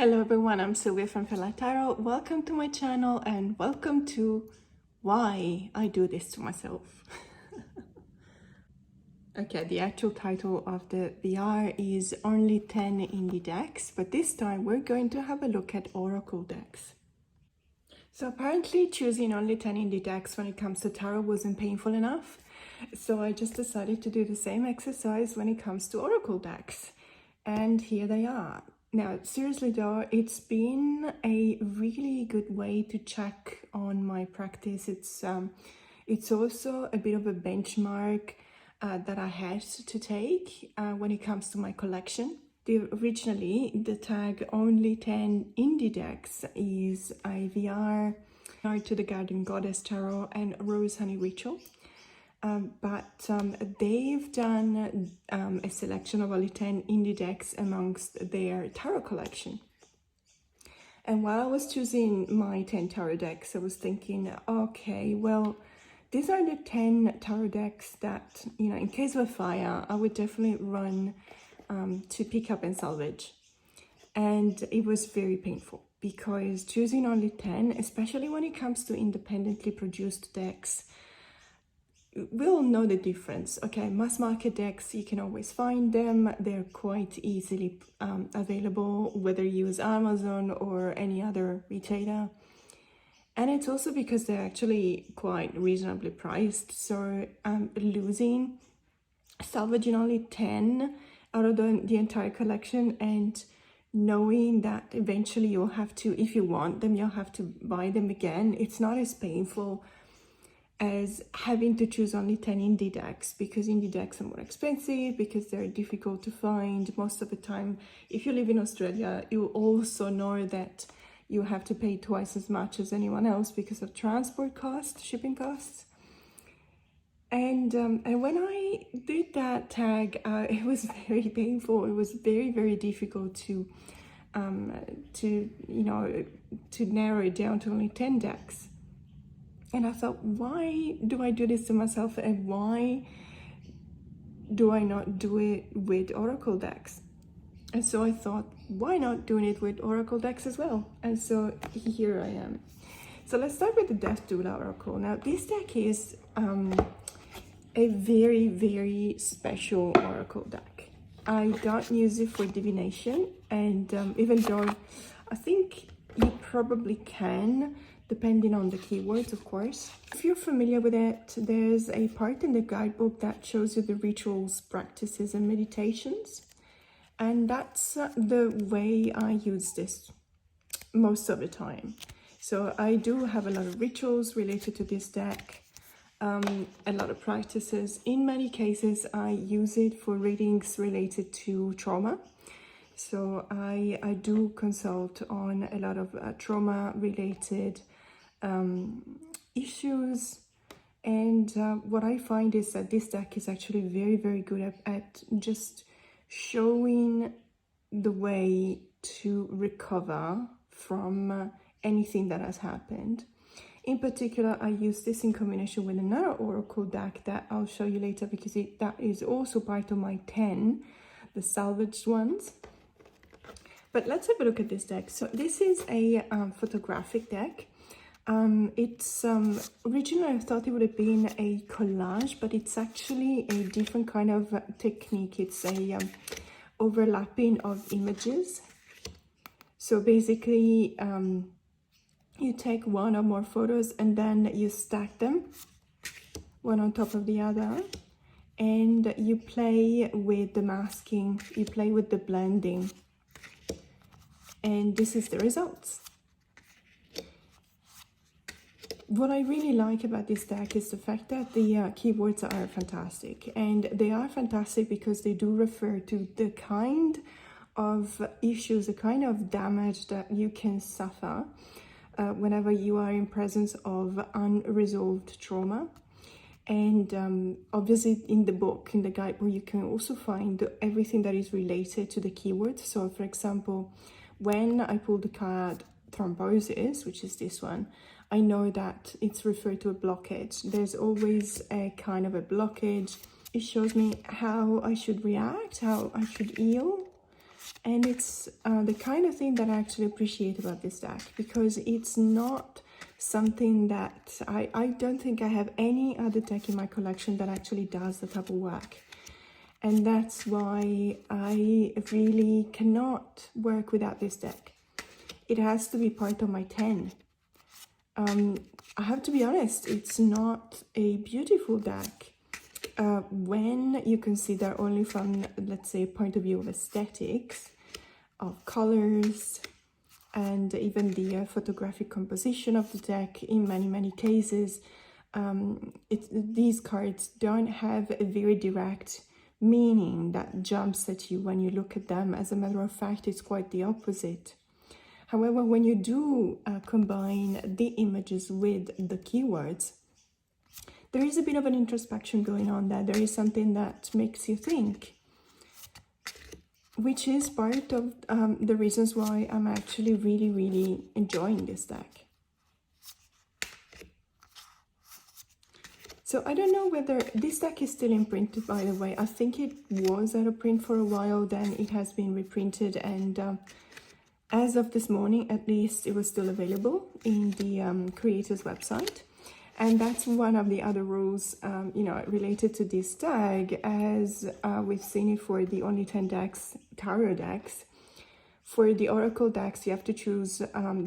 Hello everyone, I'm Sylvia from Fairlight Tarot. Welcome to my channel and welcome to why I do this to myself. Okay, the actual title of the VR is Only 10 Indie Decks, but this time we're going to have a look at Oracle decks. So apparently choosing only 10 indie decks when it comes to tarot wasn't painful enough, so I just decided to do the same exercise when it comes to Oracle decks. And here they are. Now, seriously though, it's been a really good way to check on my practice. It's also a bit of a benchmark that I had to take when it comes to my collection. Originally, the tag Only 10 Indie Decks is a VR to the Garden Goddess Tarot and Rose Honey Ritual. But they've done a selection of only 10 indie decks amongst their tarot collection. And while I was choosing my 10 tarot decks, I was thinking, okay, well, these are the 10 tarot decks that, in case of a fire, I would definitely run to pick up and salvage. And it was very painful because choosing only 10, especially when it comes to independently produced decks, we all know the difference. Okay, mass market decks, you can always find them. They're quite easily available, whether you use Amazon or any other retailer. And it's also because they're actually quite reasonably priced. So losing, salvaging only 10 out of the entire collection and knowing that eventually you'll have to, if you want them, you'll have to buy them again. It's not as painful as having to choose only 10 indie decks, because indie decks are more expensive, because they're difficult to find most of the time. If you live in Australia, you also know that you have to pay twice as much as anyone else because of transport costs, shipping costs. And when I did that tag, it was very painful. It was very, very difficult to narrow it down to only 10 decks. And I thought, why do I do this to myself, and why do I not do it with Oracle decks? And so I thought, why not doing it with Oracle decks as well? And so here I am. So let's start with the Death Doula Oracle. Now, this deck is a very, very special Oracle deck. I don't use it for divination, and even though I think you probably can, depending on the keywords, of course. If you're familiar with it, there's a part in the guidebook that shows you the rituals, practices, and meditations. And that's the way I use this most of the time. So I do have a lot of rituals related to this deck, a lot of practices. In many cases, I use it for readings related to trauma. So I do consult on a lot of trauma-related issues, and what I find is that this deck is actually very, very good at just showing the way to recover from anything that has happened. In particular, I use this in combination with another Oracle deck that I'll show you later, because that is also part of my 10, the salvaged ones. But let's have a look at this deck. So this is a photographic deck. It's originally I thought it would have been a collage, but it's actually a different kind of technique. It's a overlapping of images. So basically you take one or more photos and then you stack them one on top of the other, and you play with the masking, you play with the blending, and this is the results. What I really like about this deck is the fact that the keywords are fantastic, and they are fantastic because they do refer to the kind of issues, the kind of damage that you can suffer whenever you are in presence of unresolved trauma. And obviously in the book, in the guidebook, you can also find everything that is related to the keywords. So for example, when I pull the card Thrombosis, which is this one, I know that it's referred to a blockage. There's always a kind of a blockage. It shows me how I should react, how I should heal And it's the kind of thing that I actually appreciate about this deck, because it's not something that I don't think I have any other deck in my collection that actually does the type of work. And that's why I really cannot work without this deck. It has to be part of my 10. I have to be honest, it's not a beautiful deck when you consider only from, let's say, point of view of aesthetics, of colors, and even the photographic composition of the deck. In many cases, these cards don't have a very direct meaning that jumps at you when you look at them. As a matter of fact, it's quite the opposite. However, when you do combine the images with the keywords, there is a bit of an introspection going on there. There is something that makes you think, which is part of the reasons why I'm actually really enjoying this deck. So I don't know whether this deck is still in print, by the way. I think it was out of print for a while, then it has been reprinted, and as of this morning, at least, it was still available in the creator's website. And that's one of the other rules, related to this tag, as we've seen it for the only 10 decks, tarot decks. For the Oracle decks, you have to choose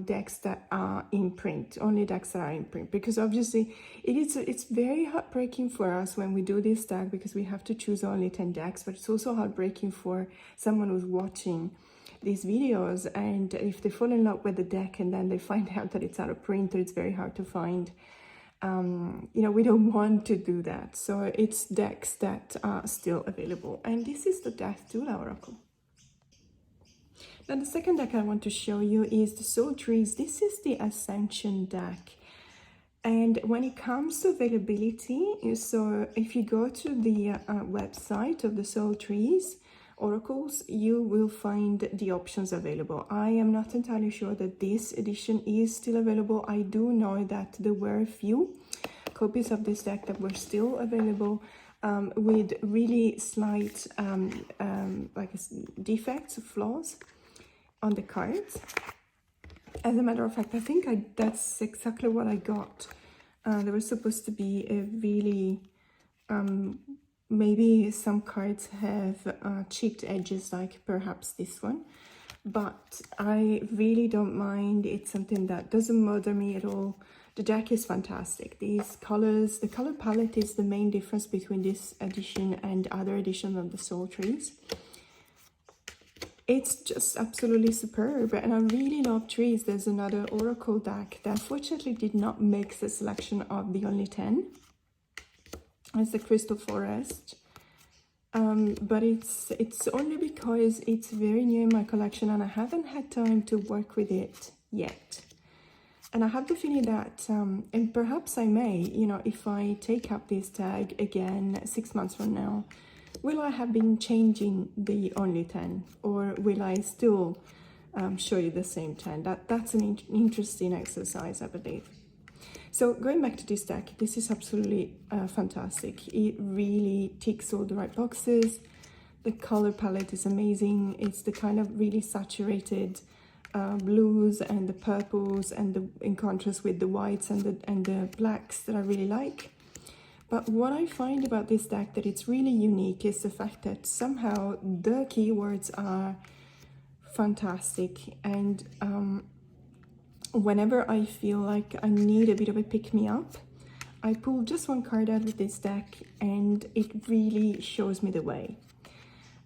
decks that are in print, only decks that are in print, because obviously it's very heartbreaking for us when we do this tag, because we have to choose only 10 decks, but it's also heartbreaking for someone who's watching these videos, and if they fall in love with the deck and then they find out that it's out of print or it's very hard to find, we don't want to do that. So it's decks that are still available, and this is the Death Tool Oracle. Now the second deck I want to show you is the Soul Trees. This is the Ascension deck, and when it comes to availability, so if you go to the website of the Soul Trees Oracles, you will find the options available. I am not entirely sure that this edition is still available. I do know that there were a few copies of this deck that were still available, with really slight defects, flaws on the cards. As a matter of fact, I think that's exactly what I got. There was supposed to be a really maybe some cards have chipped edges, like perhaps this one, but I really don't mind. It's something that doesn't bother me at all. The deck is fantastic. These colors, the color palette is the main difference between this edition and other editions of the Soul Trees. It's just absolutely superb, and I really love trees. There's another Oracle deck that unfortunately did not make the selection of the only 10. It's the Crystal Forest, but it's only because it's very new in my collection and I haven't had time to work with it yet. And I have the feeling that, and perhaps I may, if I take up this tag again 6 months from now, will I have been changing the only 10, or will I still show you the same 10? That's an interesting exercise, I believe. So going back to this deck, this is absolutely fantastic. It really ticks all the right boxes. The color palette is amazing. It's the kind of really saturated blues and the purples, and in contrast with the whites and the blacks that I really like. But what I find about this deck that it's really unique is the fact that somehow the keywords are fantastic, and whenever I feel like I need a bit of a pick-me-up, I pull just one card out of this deck and it really shows me the way.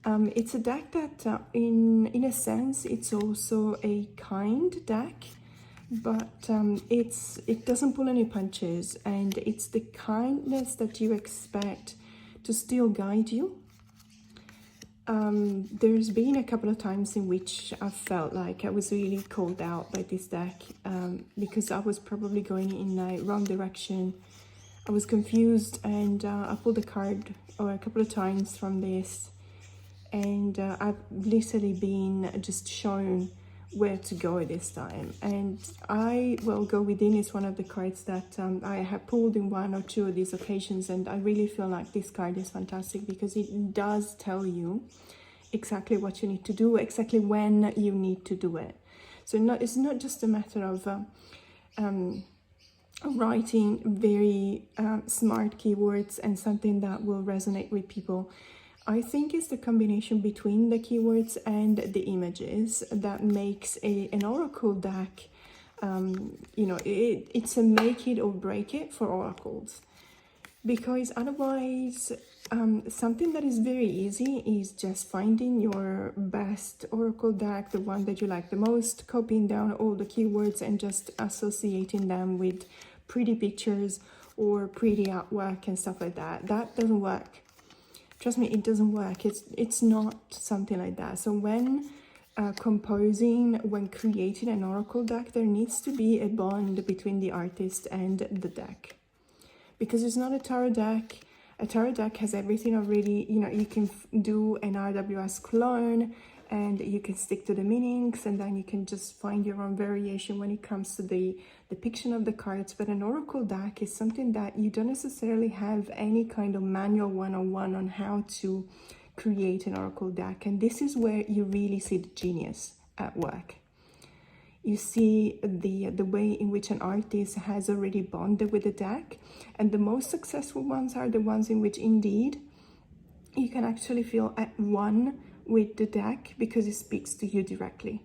It's a deck that in a sense it's also a kind deck, but it doesn't pull any punches, and it's the kindness that you expect to still guide you. There's been a couple of times in which I felt like I was really called out by this deck, because I was probably going in the wrong direction. I was confused, and I pulled a card or a couple of times from this, and I've literally been just shown where to go this time. And I Will Go Within is one of the cards that I have pulled in one or two of these occasions, and I really feel like this card is fantastic because it does tell you exactly what you need to do, exactly when you need to do it. So it's not just a matter of writing very smart keywords and something that will resonate with people. I think it's the combination between the keywords and the images that makes an oracle deck. It's a make it or break it for oracles, because otherwise something that is very easy is just finding your best oracle deck, the one that you like the most, copying down all the keywords and just associating them with pretty pictures or pretty artwork and stuff like that. That doesn't work. Trust me, it doesn't work. It's not something like that. So when composing, when creating an oracle deck, there needs to be a bond between the artist and the deck, because it's not a tarot deck. A tarot deck has everything already. You can do an RWS clone and you can stick to the meanings, and then you can just find your own variation when it comes to the depiction of the cards. But an oracle deck is something that you don't necessarily have any kind of manual one-on-one on how to create an oracle deck. And this is where you really see the genius at work. You see the way in which an artist has already bonded with the deck, and the most successful ones are the ones in which indeed you can actually feel at one with the deck because it speaks to you directly.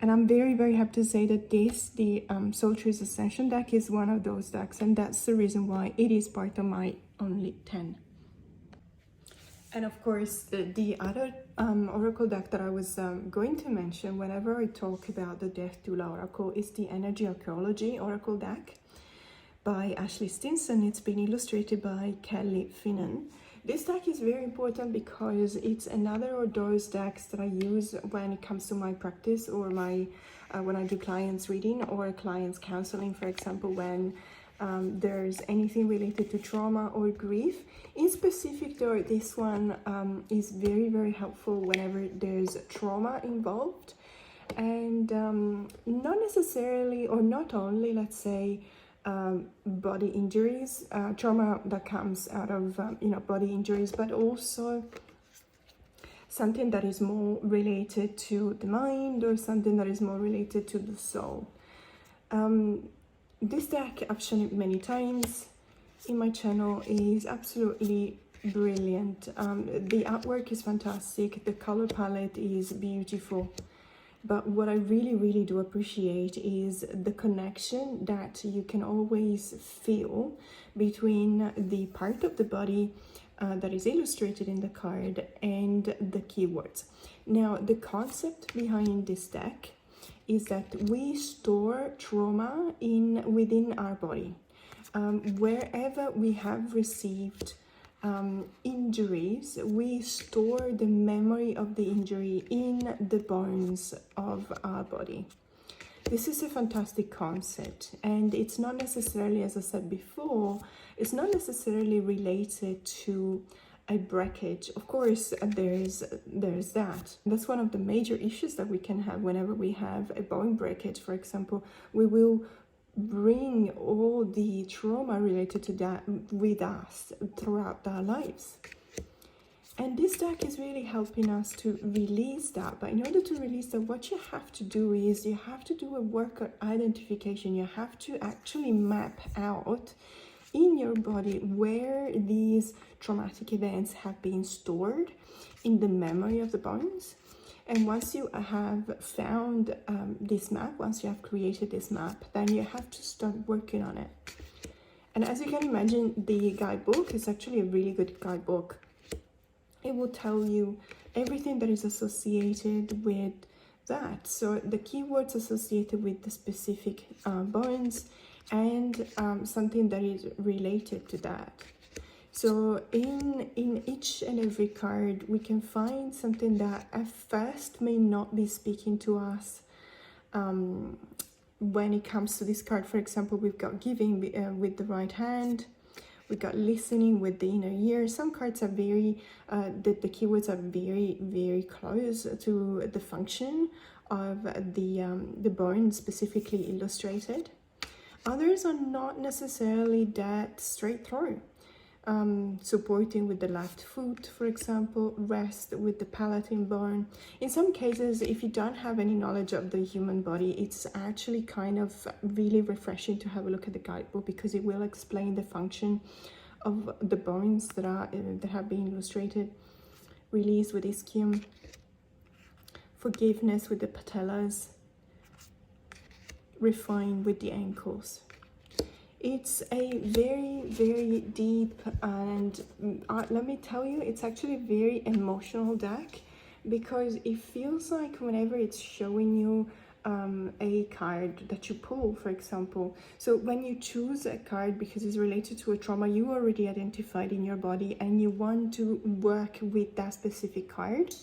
And I'm very, very happy to say that the Soul Trees Ascension deck is one of those decks, and that's the reason why it is part of my only 10. And of course, the other oracle deck that I was going to mention whenever I talk about the Death Doula Oracle is the Energy Archeology Oracle deck by Ashley Stinson. It's been illustrated by Kelly Finnan. This deck is very important because it's another of those decks that I use when it comes to my practice, or my when I do clients reading or clients counseling, for example, when there's anything related to trauma or grief. In specific though, this one is very, very helpful whenever there's trauma involved, and not necessarily, or not only, let's say, body injuries, trauma that comes out of body injuries, but also something that is more related to the mind, or something that is more related to the soul. This deck, I've shown it many times in my channel, is absolutely brilliant. The artwork is fantastic, the color palette is beautiful. But what I really, really do appreciate is the connection that you can always feel between the part of the body that is illustrated in the card and the keywords. Now, the concept behind this deck is that we store trauma within our body. Wherever we have received injuries, we store the memory of the injury in the bones of our body. This is a fantastic concept, and it's not necessarily, as I said before, it's not necessarily related to a breakage. Of course, there's that. That's one of the major issues that we can have whenever we have a bone breakage, for example. We will bring all the trauma related to that with us throughout our lives. And this deck is really helping us to release that. But in order to release that, what you have to do is you have to do a work of identification. You have to actually map out in your body where these traumatic events have been stored in the memory of the bones. And once you have found this map, once you have created this map, then you have to start working on it. And as you can imagine, the guidebook is actually a really good guidebook. It will tell you everything that is associated with that. So the keywords associated with the specific bones, and something that is related to that. So in each and every card, we can find something that at first may not be speaking to us. When it comes to this card, for example, we've got giving with the right hand. We've got listening with the inner ear. Some cards are very, the keywords are very, very close to the function of the bone specifically illustrated. Others are not necessarily that straight through. supporting with the left foot, for example, rest with the palatine bone. In some cases, if you don't have any knowledge of the human body, it's actually kind of really refreshing to have a look at the guidebook, because it will explain the function of the bones that have been illustrated. Release with ischium, forgiveness with the patellas, refine with the ankles. It's a very, very deep, and let me tell you, it's actually a very emotional deck, because it feels like whenever it's showing you a card that you pull, for example. So when you choose a card because it's related to a trauma you already identified in your body and you want to work with that specific card,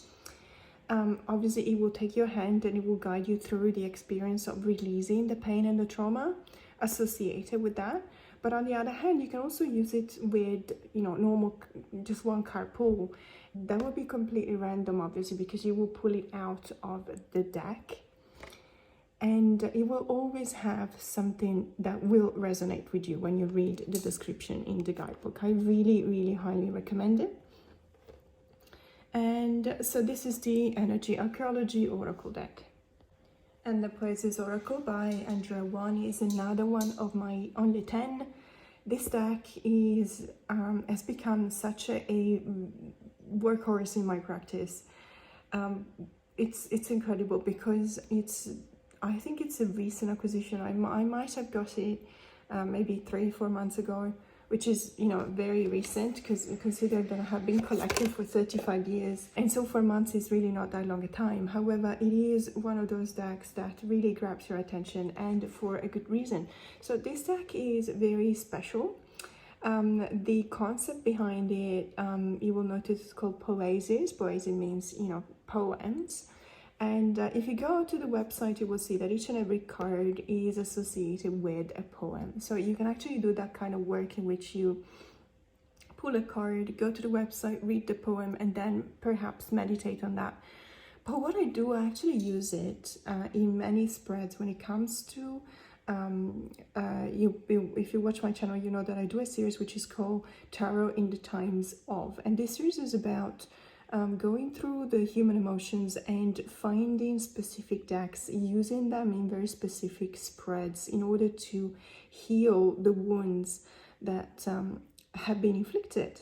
obviously it will take your hand and it will guide you through the experience of releasing the pain and the trauma associated with that. But on the other hand, you can also use it with, you know, normal, just one card pull. That will be completely random, obviously, because you will pull it out of the deck, and it will always have something that will resonate with you when you read the description in the guidebook. I really, really highly recommend it. And so this is the Archeology Oracle deck. And the Poises Oracle by Andrea Wani is another one of my only 10. This deck is has become such a workhorse in my practice. It's incredible because I think it's a recent acquisition. I might have got it maybe 3-4 months ago, which is, you know, very recent, because consider that I have been collecting for 35 years, and so 4 months is really not that long a time. However, it is one of those decks that really grabs your attention, and for a good reason. So this deck is very special. The concept behind it, you will notice it's called Poesis. Poesis means, you know, poems. And if you go to the website, you will see that each and every card is associated with a poem. So you can actually do that kind of work in which you pull a card, go to the website, read the poem, and then perhaps meditate on that. But what I do, I actually use it in many spreads when it comes to, if you watch my channel, you know that I do a series which is called Tarot in the Times of. And this series is about going through the human emotions and finding specific decks, using them in very specific spreads in order to heal the wounds that have been inflicted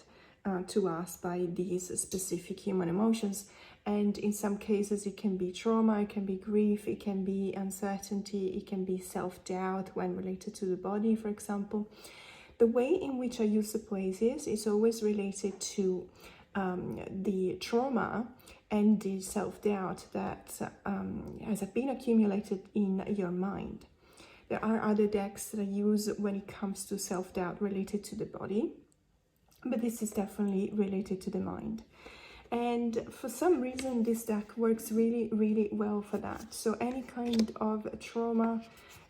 to us by these specific human emotions. And in some cases it can be trauma, it can be grief, it can be uncertainty, it can be self-doubt when related to the body, for example. The way in which I use the poesis is always related to the trauma and the self-doubt that has been accumulated in your mind. There are other decks that I use when it comes to self-doubt related to the body, but this is definitely related to the mind. And for some reason, this deck works really, really well for that. So any kind of trauma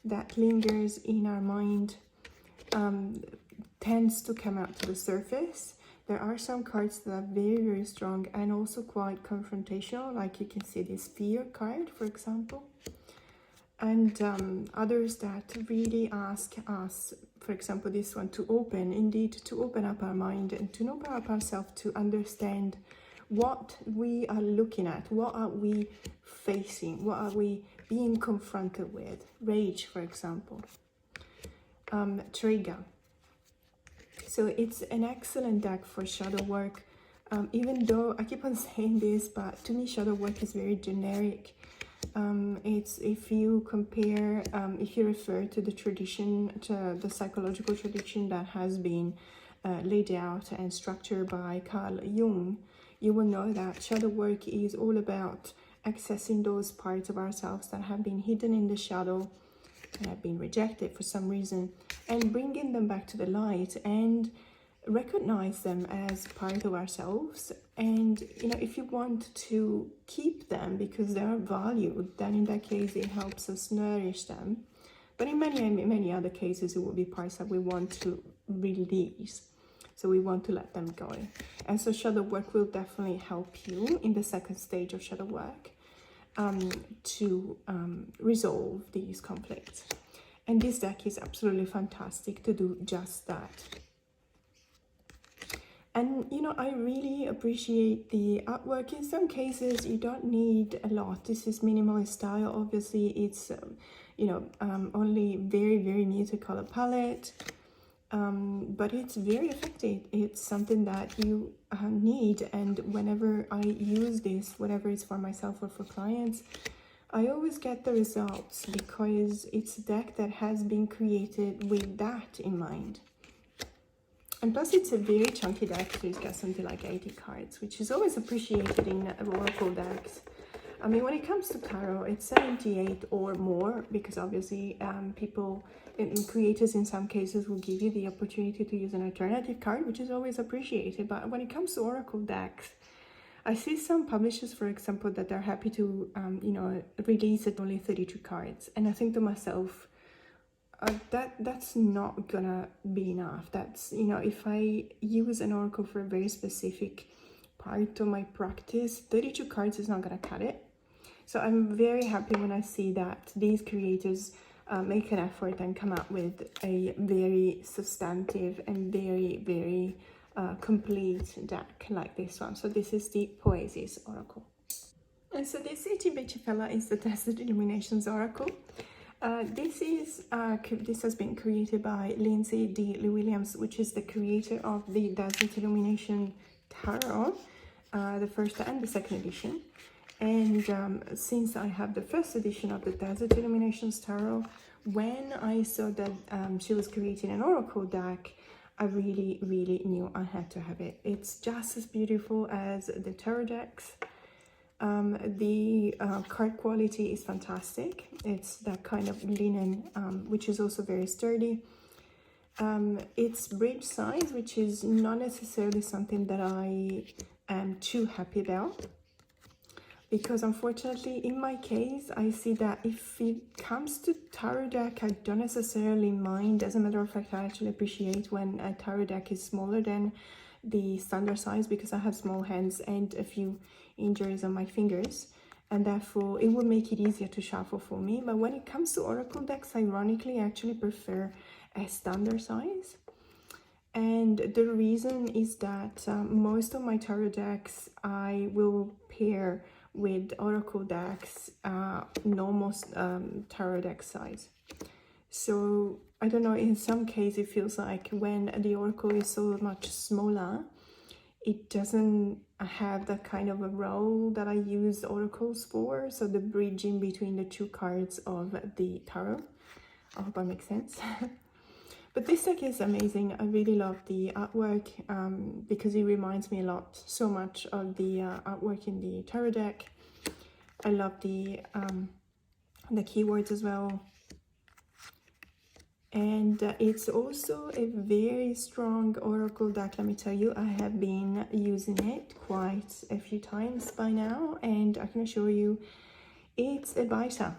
that lingers in our mind tends to come out to the surface. There are some cards that are very, very strong and also quite confrontational, like you can see this fear card, for example. And others that really ask us, for example, this one, to open up our mind and to open up ourselves to understand what we are looking at, what are we facing, what are we being confronted with. Rage, for example. Trigger. So it's an excellent deck for shadow work, even though I keep on saying this, but to me shadow work is very generic. It's, if you compare, if you refer to the tradition, to the psychological tradition that has been laid out and structured by Carl Jung, you will know that shadow work is all about accessing those parts of ourselves that have been hidden in the shadow and have been rejected for some reason, and bringing them back to the light and recognize them as part of ourselves. And, you know, if you want to keep them because they are valued, then in that case it helps us nourish them. But in many other cases, it will be parts that we want to release. So we want to let them go. And so shadow work will definitely help you in the second stage of shadow work to resolve these conflicts. And this deck is absolutely fantastic to do just that. And you know, I really appreciate the artwork. In some cases you don't need a lot. This is minimalist style. Obviously it's you know, only very muted color palette, but it's very effective. It's something that you need, and whenever I use this, whether it's for myself or for clients, I always get the results because it's a deck that has been created with that in mind. And plus it's a very chunky deck, so it's got something like 80 cards, which is always appreciated in Oracle decks. I mean, when it comes to tarot, it's 78 or more, because obviously people, creators in some cases will give you the opportunity to use an alternative card, which is always appreciated. But when it comes to Oracle decks, I see some publishers, for example, that are happy to, you know, release it only 32 cards. And I think to myself, that's not gonna be enough. That's, you know, if I use an oracle for a very specific part of my practice, 32 cards is not gonna cut it. So I'm very happy when I see that these creators make an effort and come up with a very substantive and very complete deck like this one. So this is the Poises Oracle. And so this itty bitty fella is the Desert Illuminations Oracle. This has been created by Lindsay D. Williams, which is the creator of the Desert Illumination Tarot, the first and the second edition. And since I have the first edition of the Desert Illuminations Tarot, when I saw that she was creating an oracle deck, I really knew I had to have it. It's just as beautiful as the tarot decks. The card quality is fantastic. It's that kind of linen, which is also very sturdy. It's bridge size, which is not necessarily something that I am too happy about, because unfortunately in my case I see that if it comes to tarot deck, I don't necessarily mind. As a matter of fact, I actually appreciate when a tarot deck is smaller than the standard size, because I have small hands and a few injuries on my fingers, and therefore it will make it easier to shuffle for me. But when it comes to oracle decks, ironically, I actually prefer a standard size. And the reason is that most of my tarot decks I will pair with oracle decks normal tarot deck size. So I don't know, in some case it feels like when the oracle is so much smaller, it doesn't have that kind of a role that I use oracles for, so the bridging between the two cards of the tarot. I hope that makes sense. But this deck is amazing. I really love the artwork because it reminds me so much of the artwork in the tarot deck. I love the keywords as well. And it's also a very strong oracle deck, let me tell you. I have been using it quite a few times by now, and I can assure you it's a biter.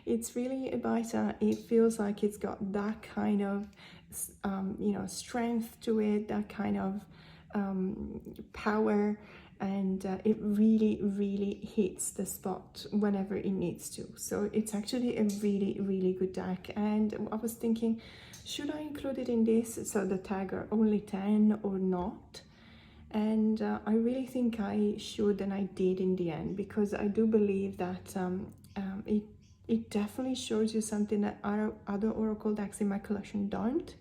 It's really a biter. It feels like it's got that kind of you know, strength to it, that kind of power, and it really hits the spot whenever it needs to. So it's actually a really good deck. And I was thinking, should I include it in this, so the tag are only 10 or not? And I really think I should, and I did in the end, because I do believe that it definitely shows you something that other oracle decks in my collection don't.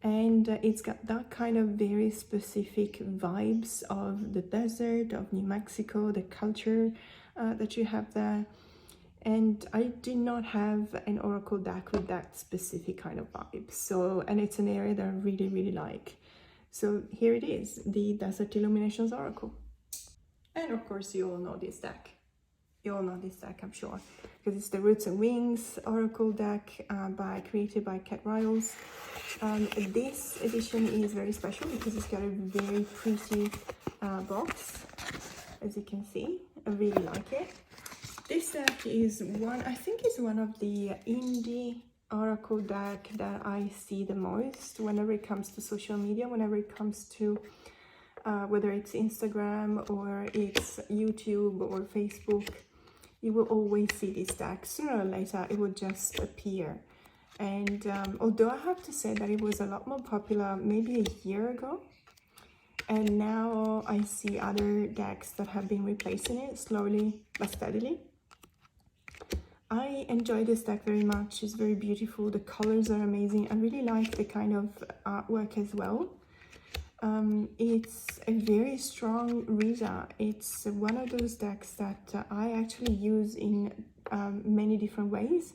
And it's got that kind of very specific vibes of the desert, of New Mexico, the culture that you have there. And I did not have an oracle deck with that specific kind of vibe. So, and it's an area that I really like. So here it is, the Desert Illuminations Oracle. And of course you all know this deck. You all know this deck, I'm sure, because it's the Roots and Wings Oracle deck created by Kat Riles. This edition is very special because it's got a very pretty box, as you can see. I really like it. This deck is I think it's one of the indie oracle deck that I see the most whenever it comes to social media, whenever it comes to whether it's Instagram or it's YouTube or Facebook. You will always see this deck. Sooner or later it will just appear. And although I have to say that it was a lot more popular maybe a year ago, and now I see other decks that have been replacing it slowly but steadily. I enjoy this deck very much. It's very beautiful. The colors are amazing. I really like the kind of artwork as well. It's a very strong reader. It's one of those decks that I actually use in many different ways.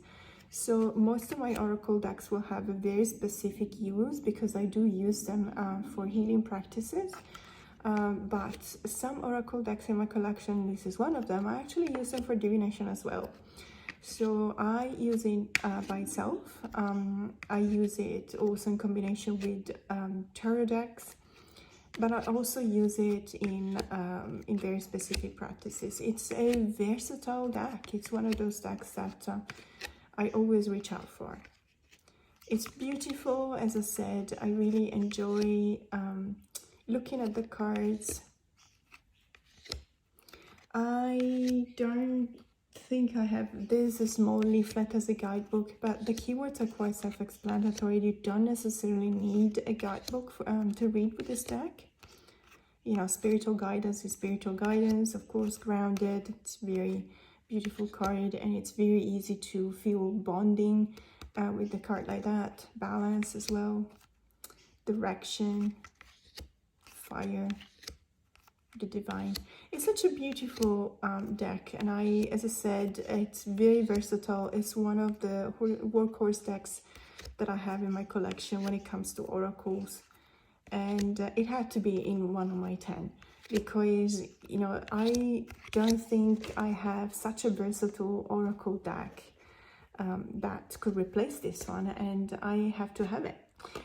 So most of my oracle decks will have a very specific use because I do use them for healing practices. But some oracle decks in my collection, this is one of them, I actually use them for divination as well. So I use it by itself. I use it also in combination with tarot decks, but I also use it in very specific practices. It's a versatile deck. It's one of those decks that I always reach out for. It's beautiful, as I said. I really enjoy looking at the cards. I don't think I have, there's a small leaflet as a guidebook, but the keywords are quite self-explanatory. You don't necessarily need a guidebook to read with this deck. You know, spiritual guidance is spiritual guidance, of course, grounded. It's very beautiful card, and it's very easy to feel bonding with the card like that. Balance as well, direction, fire, the divine. It's such a beautiful deck, and as I said, it's very versatile. It's one of the workhorse decks that I have in my collection when it comes to oracles, and it had to be in one of my 10 because, you know, I don't think I have such a versatile oracle deck that could replace this one, and I have to have it.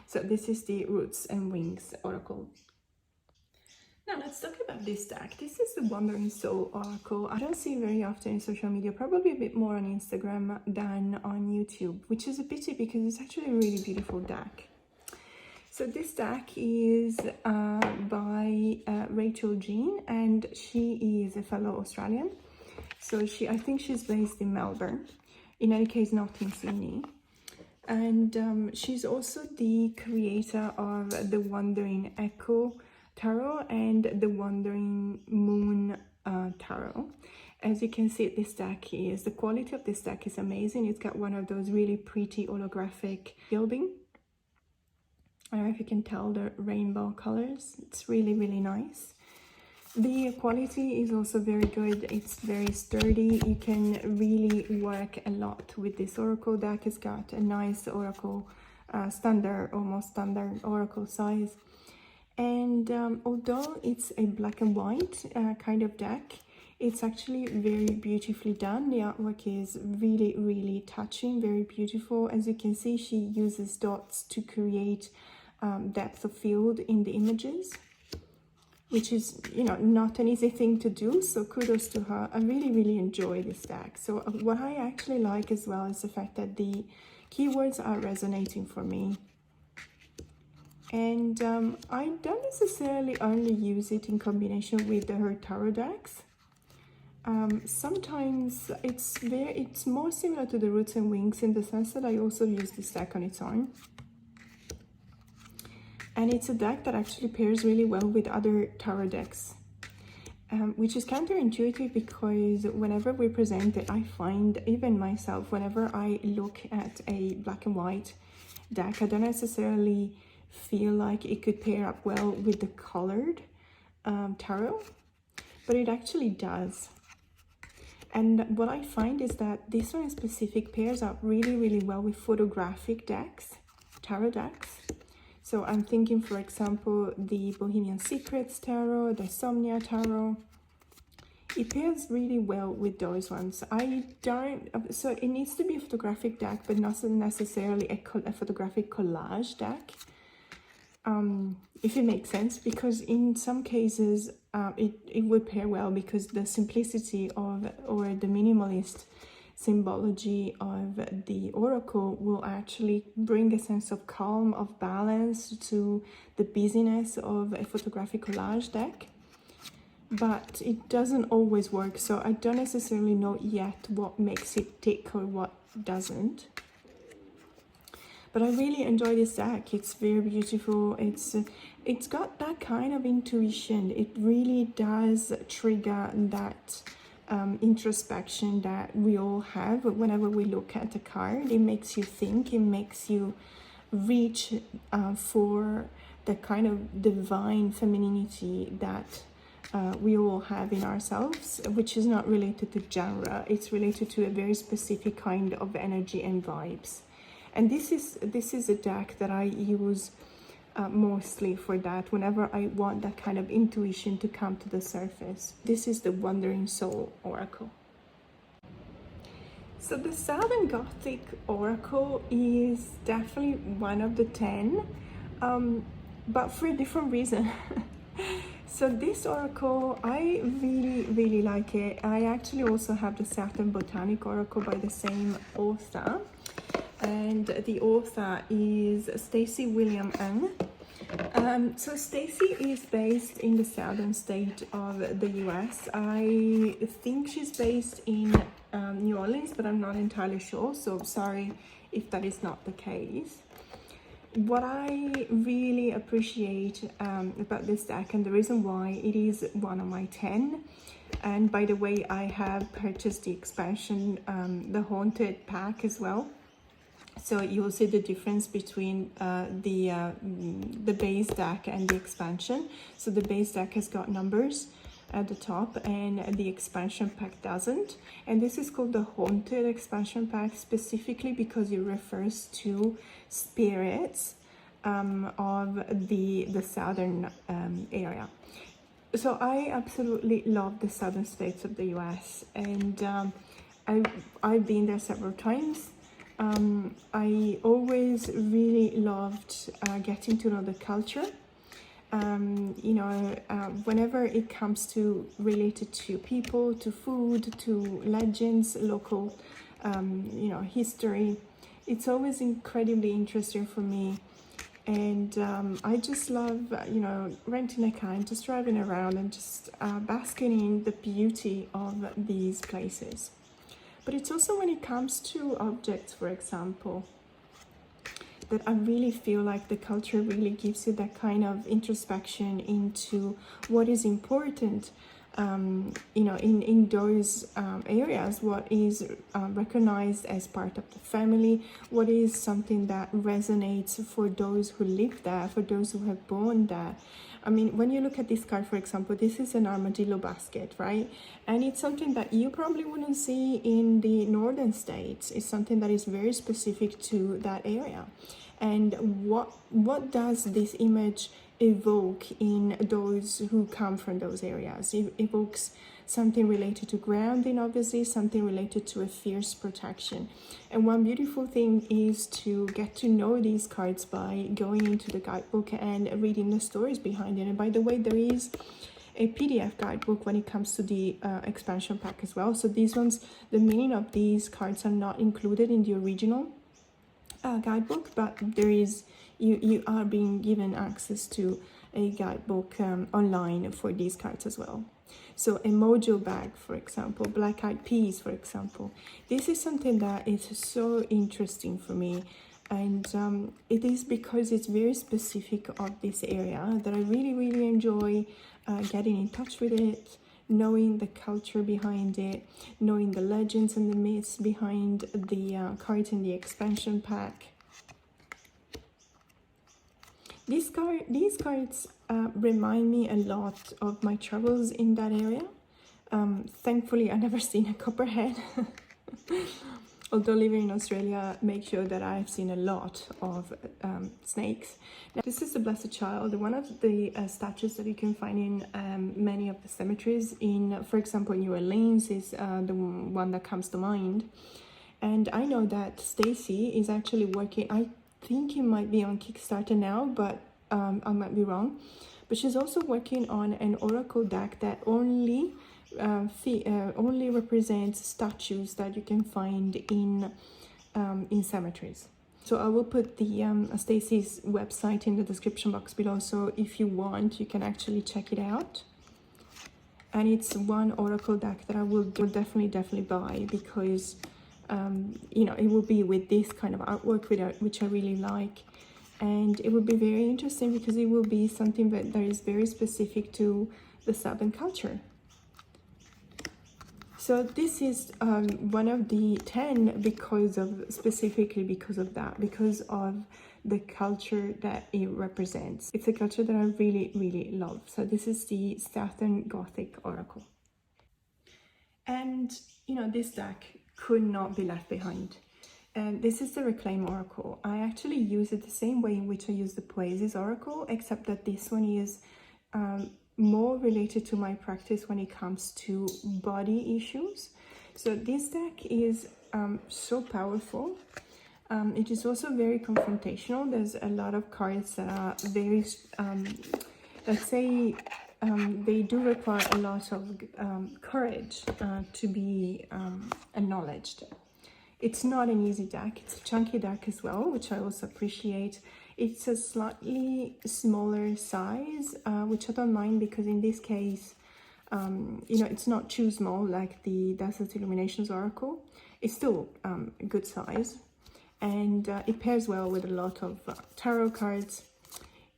So this is the Roots and Wings Oracle. Now let's talk about this deck. This is the Wandering Soul Oracle. I don't see it very often in social media, probably a bit more on Instagram than on YouTube, which is a pity because it's actually a really beautiful deck. So this deck is by Rachel Jean, and she is a fellow Australian. So I think she's based in Melbourne, in any case not in Sydney. And she's also the creator of the Wandering Echo Tarot and the Wandering Moon Tarot. As you can see, this deck the quality of this deck is amazing. It's got one of those really pretty holographic gilding. I don't know if you can tell the rainbow colors. It's really, really nice. The quality is also very good. It's very sturdy. You can really work a lot with this oracle deck. It's got a nice oracle, almost standard oracle size. And although it's a black and white kind of deck, it's actually very beautifully done. The artwork is really, really touching, very beautiful. As you can see, she uses dots to create depth of field in the images, which is, you know, not an easy thing to do, so kudos to her. I really, really enjoy this deck. So what I actually like as well is the fact that the keywords are resonating for me. And I don't necessarily only use it in combination with her tarot decks. Sometimes it's more similar to the Roots and Wings in the sense that I also use this deck on its own. And it's a deck that actually pairs really well with other tarot decks, which is counterintuitive because whenever we present it, I find, even myself, whenever I look at a black and white deck, I don't necessarily feel like it could pair up well with the colored tarot, but it actually does. And what I find is that this one in specific pairs up really, really well with photographic decks, tarot decks. So I'm thinking, for example, the Bohemian Secrets Tarot, the Somnia Tarot. It pairs really well with those ones. So it needs to be a photographic deck, but not necessarily a photographic collage deck. If it makes sense, because in some cases it would pair well because the simplicity of, or the minimalist symbology of the oracle will actually bring a sense of calm, of balance to the busyness of a photographic collage deck. But it doesn't always work, so I don't necessarily know yet what makes it tick or what doesn't. But I really enjoy this deck. It's very beautiful. It's got that kind of intuition. It really does trigger that introspection that we all have whenever we look at a card. It makes you think. It makes you reach for the kind of divine femininity that we all have in ourselves, which is not related to genre. It's related to a very specific kind of energy and vibes. And this is a deck that I use mostly for that, whenever I want that kind of intuition to come to the surface. This is the Wandering Soul Oracle. So the Southern Gothic Oracle is definitely one of the 10, but for a different reason. So this oracle, I really like it. I actually also have the Southern Botanic Oracle by the same author, and the author is Stacey William Ng. So Stacey is based in the southern state of the US. I think she's based in New Orleans, but I'm not entirely sure, so sorry if that is not the case. What I really appreciate about this deck, and the reason why it is one of my 10, and by the way, I have purchased the expansion, the Haunted pack as well, so you'll see the difference between the base deck and the expansion. So the base deck has got numbers at the top and the expansion pack doesn't, and this is called the Haunted expansion pack specifically because it refers to spirits of the southern area. So I absolutely love the southern states of the US, and I've been there several times. I always really loved getting to know the culture. Whenever it comes to related to people, to food, to legends, local, history, it's always incredibly interesting for me. And I just love, renting a car and just driving around and just basking in the beauty of these places. But it's also when it comes to objects, for example, that I really feel like the culture really gives you that kind of introspection into what is important, in those areas, what is recognized as part of the family, what is something that resonates for those who live there, for those who have born there. I mean, when you look at this card, for example, this is an armadillo basket, right? And it's something that you probably wouldn't see in the northern states. It's something that is very specific to that area. And what does this image evoke in those who come from those areas? It evokes something related to grounding, obviously, something related to a fierce protection. And one beautiful thing is to get to know these cards by going into the guidebook and reading the stories behind it. And by the way, there is a PDF guidebook when it comes to the expansion pack as well. So these ones, the meaning of these cards are not included in the original guidebook, but there is, you are being given access to a guidebook online for these cards as well. So a mojo bag, for example, black eyed peas, for example, this is something that is so interesting for me, and it is because it's very specific of this area that I really enjoy getting in touch with it, knowing the culture behind it, knowing the legends and the myths behind the cards in the expansion pack. These cards remind me a lot of my travels in that area. Thankfully, I've never seen a copperhead. Although living in Australia, make sure that I've seen a lot of snakes. Now, this is the Blessed Child, one of the statues that you can find in many of the cemeteries. In, for example, New Orleans is the one that comes to mind. And I know that Stacey is actually working, I think it might be on Kickstarter now, but I might be wrong. But she's also working on an oracle deck that only represents statues that you can find in cemeteries. So I will put the Stacey's website in the description box below, so if you want, you can actually check it out. And it's one oracle deck that I will definitely buy, because you know, it will be with this kind of artwork, which I really like. And it will be very interesting because it will be something that is very specific to the Southern culture. So this is one of the 10 specifically because of that, because of the culture that it represents. It's a culture that I really, really love. So this is the Southern Gothic Oracle. And, you know, this deck could not be left behind. And this is the Reclaim Oracle. I actually use it the same way in which I use the Poises Oracle, except that this one is more related to my practice when it comes to body issues. So this deck is so powerful. It is also very confrontational. There's a lot of cards that are very, let's say, they do require a lot of courage to be acknowledged. It's not an easy deck. It's a chunky deck as well, which I also appreciate. It's a slightly smaller size, which I don't mind because in this case, you know, it's not too small like the Illuminations Oracle. It's still a good size, and it pairs well with a lot of tarot cards.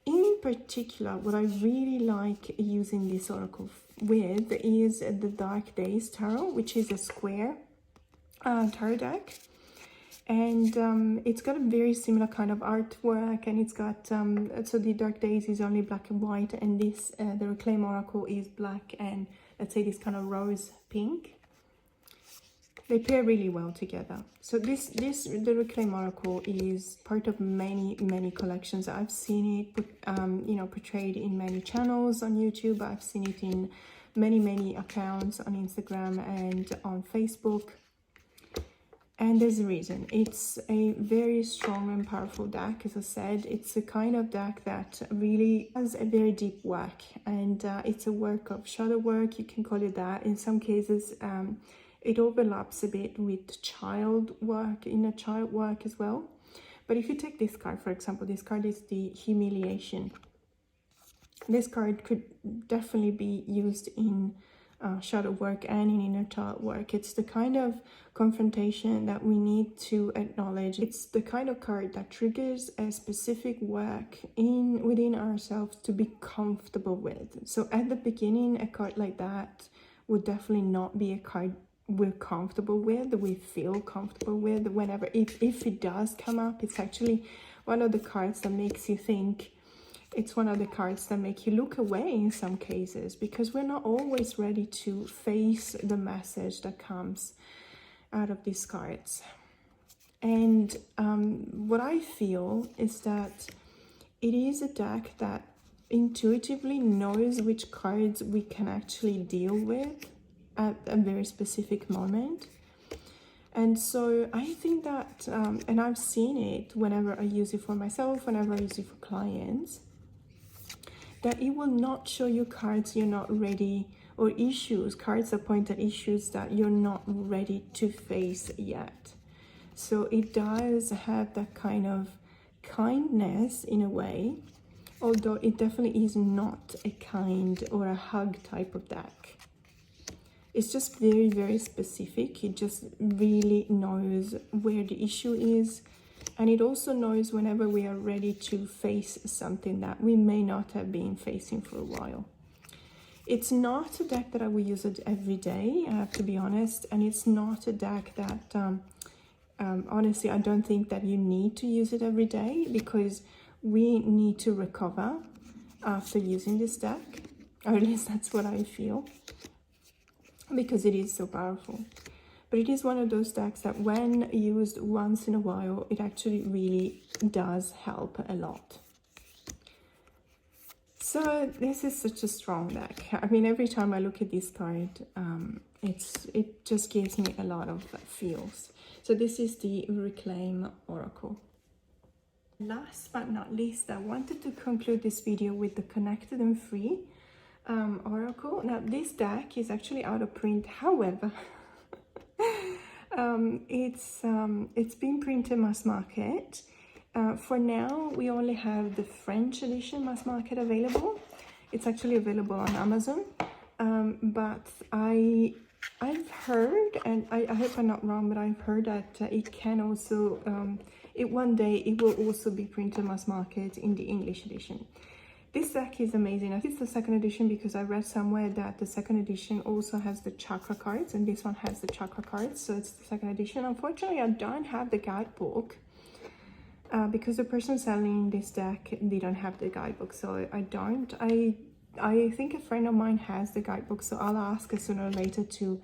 In particular, what I really like using this oracle with is the Dark Days Tarot, which is a square tarot deck. And it's got a very similar kind of artwork, and it's got so the Dark Days is only black and white, and this the Reclaim Oracle is black and, let's say, this kind of rose pink. They pair really well together. So the Reclaim Oracle is part of many collections. I've seen it you know, portrayed in many channels on YouTube. I've seen it in many accounts on Instagram and on Facebook. And there's a reason. It's a very strong and powerful deck. As I said, it's a kind of deck that really has a very deep work, and it's a work of shadow work, you can call it that. In some cases, it overlaps a bit with child work, inner child work as well. But if you take this card, for example, this card is the Humiliation. This card could definitely be used in shadow work and in inner child work. It's the kind of confrontation that we need to acknowledge. It's the kind of card that triggers a specific work within ourselves to be comfortable with. So at the beginning, a card like that would definitely not be a card we're comfortable with, we feel comfortable with. Whenever, if it does come up, it's actually one of the cards that makes you think. It's one of the cards that make you look away in some cases, because we're not always ready to face the message that comes out of these cards. And what I feel is that it is a deck that intuitively knows which cards we can actually deal with at a very specific moment. And so I think that, and I've seen it whenever I use it for myself, whenever I use it for clients, that it will not show you cards you're not ready, or issues, cards that point at issues that you're not ready to face yet. So it does have that kind of kindness in a way, although it definitely is not a kind or a hug type of deck. It's just very specific. It just really knows where the issue is. And it also knows whenever we are ready to face something that we may not have been facing for a while. It's not a deck that I will use it every day, I have to be honest. And it's not a deck that, honestly, I don't think that you need to use it every day, because we need to recover after using this deck. Or at least that's what I feel, because it is so powerful. But it is one of those decks that when used once in a while, it actually really does help a lot. So this is such a strong deck. I mean, every time I look at this card, it just gives me a lot of feels. So this is the Reclaim Oracle. Last but not least, I wanted to conclude this video with the Connected and Free Oracle. Now, this deck is actually out of print. However, it's been printed mass market. For now, we only have the French edition mass market available. It's actually available on Amazon, but I I've heard, and I hope I'm not wrong, but I've heard that it can also, one day it will also be printed mass market in the English edition. This deck is amazing. I think it's the second edition because I read somewhere that the second edition also has the chakra cards, and this one has the chakra cards, so it's the second edition. Unfortunately, I don't have the guidebook because the person selling this deck didn't have the guidebook, so I don't. I think a friend of mine has the guidebook, so I'll ask her sooner or later to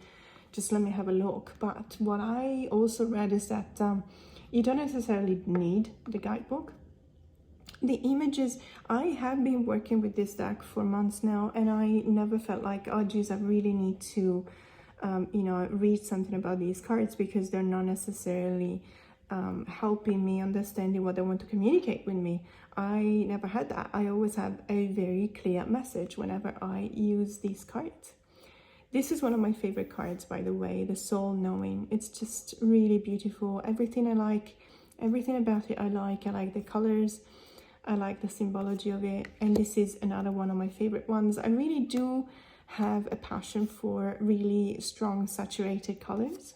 just let me have a look. But what I also read is that you don't necessarily need the guidebook. The images, I have been working with this deck for months now, and I never felt like, oh geez, I really need to you know, read something about these cards, because they're not necessarily helping me understanding what they want to communicate with me. I never had that. I always have a very clear message whenever I use these cards. This is one of my favorite cards, by the way, the Soul Knowing. It's just really beautiful. Everything I like, everything about it I like. I like the colors, I like the symbology of it, and this is another one of my favorite ones. I really do have a passion for really strong saturated colors.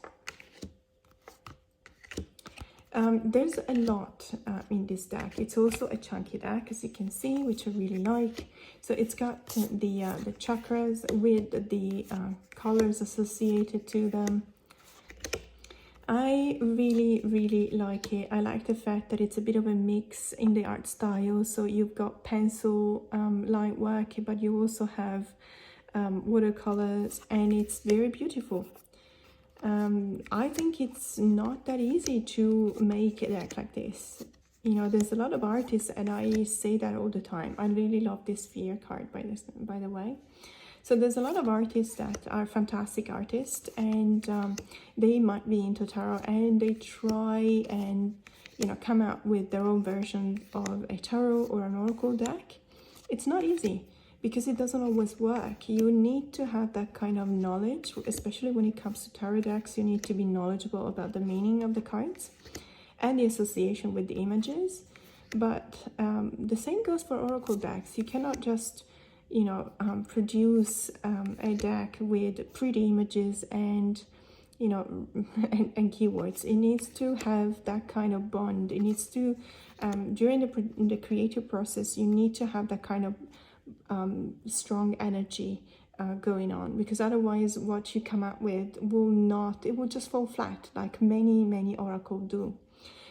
There's a lot in this deck. It's also a chunky deck, as you can see, which I really like. So it's got the chakras with the colors associated to them. I really like it. I like the fact that it's a bit of a mix in the art style. So you've got pencil line work, but you also have watercolors, and it's very beautiful. I think it's not that easy to make a deck like this. You know, there's a lot of artists, and I say that all the time. I really love this Fear card, by the way. So there's a lot of artists that are fantastic artists, and they might be into tarot, and they try and, you know, come out with their own version of a tarot or an oracle deck. It's not easy, because it doesn't always work. You need to have that kind of knowledge, especially when it comes to tarot decks. You need to be knowledgeable about the meaning of the cards and the association with the images. But the same goes for oracle decks. You cannot just, you know, produce a deck with pretty images and, you know, and keywords. It needs to have that kind of bond. It needs to, during the creative process, you need to have that kind of strong energy going on, because otherwise what you come up with will not, it will just fall flat, like many oracle do.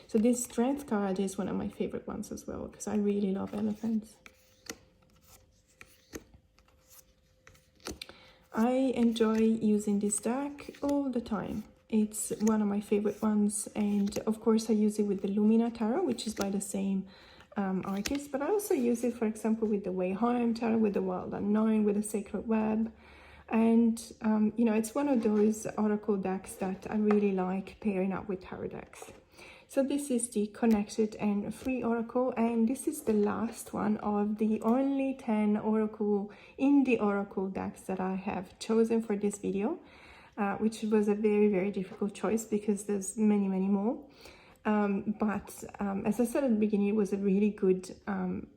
So this Strength card is one of my favorite ones as well, because I really love elephants. I enjoy using this deck all the time. It's one of my favorite ones, and of course I use it with the Lumina Tarot, which is by the same artist, but I also use it, for example, with the Way Home Tarot, with the Wild Unknown, with the Sacred Web. And you know, it's one of those oracle decks that I really like pairing up with tarot decks. So this is the Connected and Free Oracle, and this is the last one of the only 10 oracle indie oracle decks that I have chosen for this video, which was a very difficult choice because there's many more. But as I said at the beginning, it was a really good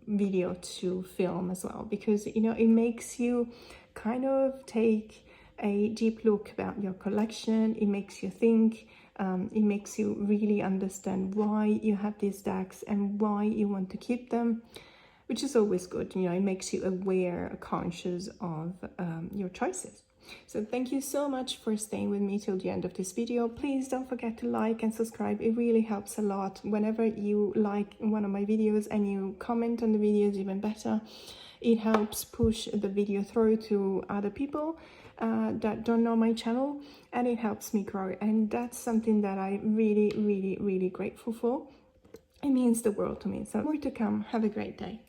video to film as well, because, you know, it makes you kind of take a deep look about your collection. It makes you think. It makes you really understand why you have these decks and why you want to keep them, which is always good. You know, it makes you aware, conscious of your choices. So thank you so much for staying with me till the end of this video. Please don't forget to like and subscribe. It really helps a lot. Whenever you like one of my videos and you comment on the videos, even better. It helps push the video through to other people that don't know my channel, and it helps me grow, and that's something that I'm really grateful for. It means the world to me. So more to come. Have a great day.